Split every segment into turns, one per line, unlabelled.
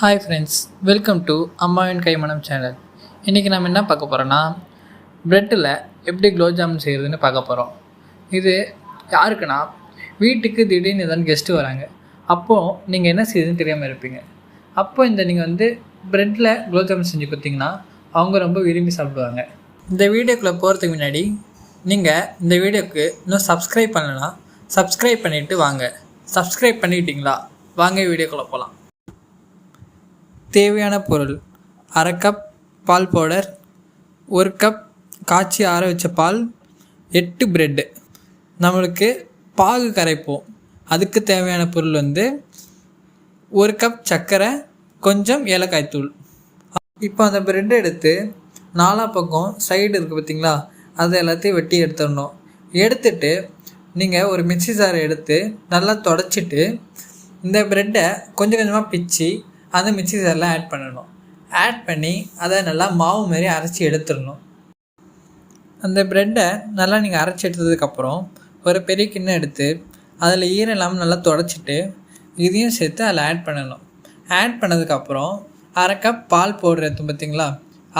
Hi friends, welcome to அம்மாவின் கைமணம் channel. இன்றைக்கி நம்ம என்ன பார்க்க போகிறோன்னா, ப்ரெட்டில் எப்படி குலோப் ஜாமுன் செய்கிறதுன்னு பார்க்க போகிறோம். இது யாருக்குன்னா, வீட்டுக்கு திடீர்னு ஏதாவது கெஸ்ட்டு வராங்க. அப்போது நீங்கள் என்ன செய்யுதுன்னு தெரியாமல் இருப்பீங்க. அப்போ நீங்கள் ப்ரெட்டில் குலோப் ஜாமுன் செஞ்சு கொடுத்தீங்கன்னா அவங்க ரொம்ப விரும்பி சாப்பிடுவாங்க. இந்த வீடியோக்குள்ளே போகிறதுக்கு முன்னாடி நீங்கள் இந்த வீடியோவுக்கு இன்னும் சப்ஸ்கிரைப் பண்ணலாம். சப்ஸ்கிரைப் பண்ணிவிட்டு வாங்க. சப்ஸ்கிரைப் பண்ணிக்கிட்டிங்களா? வாங்க வீடியோக்குள்ளே போகலாம். தேவையான பொருள்: அரை கப் பால் பவுடர், 1 கப் காய்ச்சி ஆற வச்ச பால், 8 ப்ரெட்டு. நம்மளுக்கு பாகு கரைப்போம். அதுக்கு தேவையான பொருள் 1 கப் சர்க்கரை, கொஞ்சம் ஏலக்காய் தூள். இப்போ அந்த ப்ரெட்டை எடுத்து 4 பக்கம் சைடு இருக்குது பார்த்திங்களா, அதை எல்லாத்தையும் வெட்டி எடுத்துடணும். எடுத்துட்டு நீங்கள் ஒரு மிக்ஸி ஜாரை எடுத்து நல்லா தொடச்சிட்டு இந்த ப்ரெட்டை கொஞ்சம் கொஞ்சமாக பிச்சு அந்த மிக்ஸி ஜாரில் ஆட் பண்ணணும். ஆட் பண்ணி அதை நல்லா மாவு மாரி அரைச்சி எடுத்துடணும். அந்த ப்ரெட்டை நல்லா நீங்கள் அரைச்சி எடுத்ததுக்கப்புறம் ஒரு பெரிய கிண்ணம் எடுத்து அதில் ஈரம் இல்லாமல் நல்லா தொடச்சிட்டு இதையும் சேர்த்து அதில் ஆட் பண்ணணும். ஆட் பண்ணதுக்கப்புறம் அரை கப் பால் பவுடர் எடுத்து பார்த்திங்களா,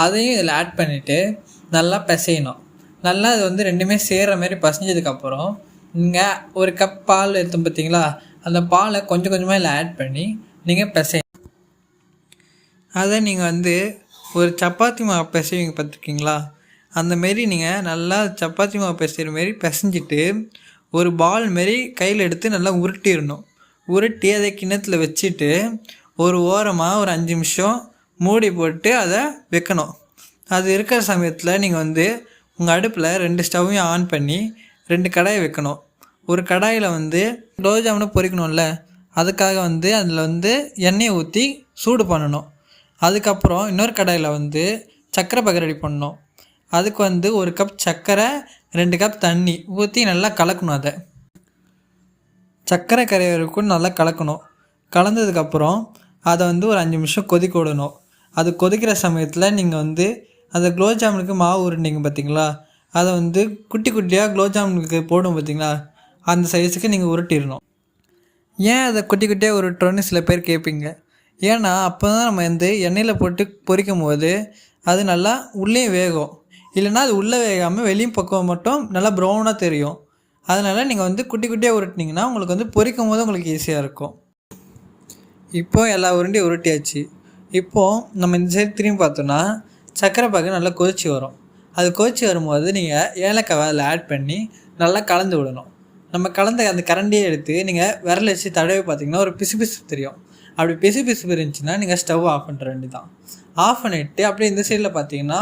அதையும் இதில் ஆட் பண்ணிவிட்டு நல்லா பிசையணும். நல்லா அது ரெண்டுமே சேர்கிற மாதிரி பசைஞ்சதுக்கப்புறம் நீங்கள் 1 கப் பால் எடுத்து பார்த்திங்களா, அந்த பாலை கொஞ்சம் கொஞ்சமாக இதில் ஆட் பண்ணி நீங்கள் பிசையணும். அதை நீங்கள் ஒரு சப்பாத்தி மாவு பிசைவீங்க பார்த்துருக்கீங்களா, அந்தமாரி நீங்கள் நல்லா சப்பாத்தி மாவு பிசைகிற மாரி பிசைஞ்சிட்டு ஒரு பால் மாரி கையில் எடுத்து நல்லா உருட்டிடணும். உருட்டி அதை கிண்ணத்தில் வச்சுட்டு ஒரு ஓரமாக ஒரு 5 நிமிஷம் மூடி போட்டு அதை வைக்கணும். அது இருக்கிற சமயத்தில் நீங்கள் உங்கள் அடுப்பில் 2 ஸ்டவ்வையும் ஆன் பண்ணி 2 கடாயை வைக்கணும். ஒரு கடாயில் குலோப் ஜாமுனை பொரிக்கணும்ல, அதுக்காக அதில் எண்ணெயை ஊற்றி சூடு பண்ணணும். அதுக்கப்புறம் இன்னொரு கடாயில் சர்க்கரை பாகு ரெடி பண்ணணும். அதுக்கு 1 கப் சர்க்கரை, 2 கப் தண்ணி ஊற்றி நல்லா கலக்கணும். அதை சர்க்கரை கரையிறக்கும் நல்லா கலக்கணும். கலந்ததுக்கப்புறம் அதை ஒரு 5 நிமிஷம் கொதிக்க விடணும். அது கொதிக்கிற சமயத்தில் நீங்கள் அந்த குலோப் ஜாமுனுக்கு மாவு உருண்டிங்க பார்த்திங்களா, அதை குட்டி குட்டியாக குலோப் ஜாமுனுக்கு போடும் பார்த்திங்களா, அந்த சைஸுக்கு நீங்கள் உருட்டிடணும். ஏன் அதை குட்டி குட்டியாக உருட்டுறோன்னு சில பேர் கேட்பீங்க. ஏன்னா அப்போ தான் நம்ம எண்ணெயில் போட்டு பொரிக்கும் போது அது நல்லா உள்ளே வேகும். இல்லைனா அது உள்ளே வேகாமல் வெளியும் பக்கம் மட்டும் நல்லா ப்ரௌனாக தெரியும். அதனால் நீங்கள் குட்டி குட்டியாக உருட்டினீங்கன்னா உங்களுக்கு பொரிக்கும் போது உங்களுக்கு ஈஸியாக இருக்கும். இப்போது எல்லா உருண்டையும் உருட்டியாச்சு. இப்போது நம்ம இந்த சைடு திரும்பி பார்த்தோன்னா சர்க்கரை பாகு நல்லா கொதிச்சு வரும். அது கொதிச்சு வரும்போது நீங்கள் ஏலக்காய் அதில் ஆட் பண்ணி நல்லா கலந்து விடணும். நம்ம கலந்த அந்த கரண்டியை எடுத்து நீங்கள் விரல் வச்சு தடவை பார்த்திங்கன்னா ஒரு பிசு பிசு தெரியும். அப்படி பிசு இருந்துச்சுன்னா நீங்கள் ஸ்டவ் ஆஃப் பண்ணுற வேண்டி தான். ஆஃப் பண்ணிவிட்டு அப்படியே இந்த சைடில் பார்த்தீங்கன்னா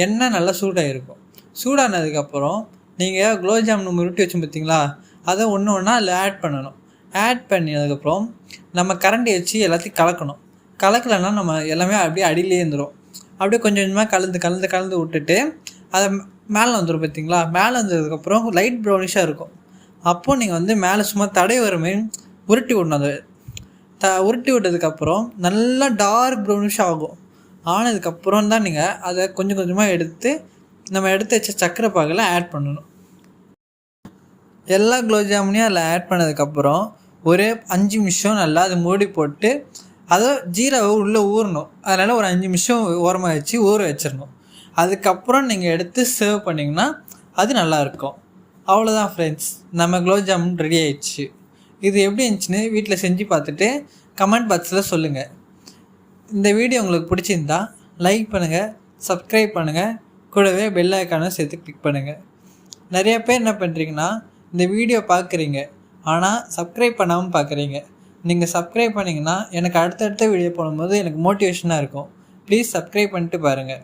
எண்ணெய் நல்லா சூடாக இருக்கும். சூடானதுக்கப்புறம் நீங்கள் குலோப் ஜாமுன் உருட்டி வச்சு பார்த்திங்களா, அதை ஒன்று ஒன்றா அதில் ஆட் பண்ணணும். ஆட் பண்ணினதுக்கப்புறம் நம்ம கரண்டி வச்சு எல்லாத்தையும் கலக்கணும். கலக்கலைன்னா நம்ம எல்லாமே அப்படியே அடியிலே இருந்துடும். அப்படியே கொஞ்சம் கொஞ்சமாக கலந்து விட்டுட்டு அதை மேலே வந்துடும் பார்த்திங்களா. மேலே வந்ததுக்கப்புறம் லைட் ப்ரௌனிஷாக இருக்கும். அப்போது நீங்கள் மேலே சும்மா தடை வரமே உருட்டி விடணும். அதை உருட்டி விட்டதுக்கப்புறம் நல்லா டார்க் ப்ரௌனிஷ் ஆகும். ஆனதுக்கப்புறம் தான் நீங்கள் அதை கொஞ்சம் கொஞ்சமாக எடுத்து நம்ம எடுத்து வச்ச சர்க்கரை பாகில் ஆட் பண்ணணும். எல்லா குலோப் ஜாமுனையும் அதில் ஆட் பண்ணதுக்கப்புறம் ஒரு 5 நிமிஷம் நல்லா அதை மூடி போட்டு அதை ஜீராவை உள்ளே ஊறணும். அதனால் ஒரு 5 நிமிஷம் ஓரமாக வச்சு ஊற வச்சிடணும். அதுக்கப்புறம் நீங்கள் எடுத்து சர்வ் பண்ணிங்கன்னா அது நல்லாயிருக்கும். அவ்வளோதான் ஃப்ரெண்ட்ஸ், நம்ம குலோப் ஜாமுன் ரெடி ஆயிடுச்சு. இது எப்படி இருந்துச்சுன்னு வீட்டில் செஞ்சு பார்த்துட்டு கமெண்ட் பாக்ஸில் சொல்லுங்கள். இந்த வீடியோ உங்களுக்கு பிடிச்சிருந்தா லைக் பண்ணுங்கள், சப்ஸ்கிரைப் பண்ணுங்கள், கூடவே பெல் ஐக்கானை சேர்த்து கிளிக் பண்ணுங்கள். நிறைய பேர் என்ன பண்ணுறீங்கன்னா, இந்த வீடியோ பார்க்குறீங்க ஆனால் சப்ஸ்கிரைப் பண்ணாமல் பார்க்குறீங்க. நீங்கள் சப்ஸ்கிரைப் பண்ணிங்கன்னா எனக்கு அடுத்தடுத்த வீடியோ போடும்போது எனக்கு மோட்டிவேஷனாக இருக்கும். ப்ளீஸ் சப்ஸ்கிரைப் பண்ணிட்டு பாருங்கள்.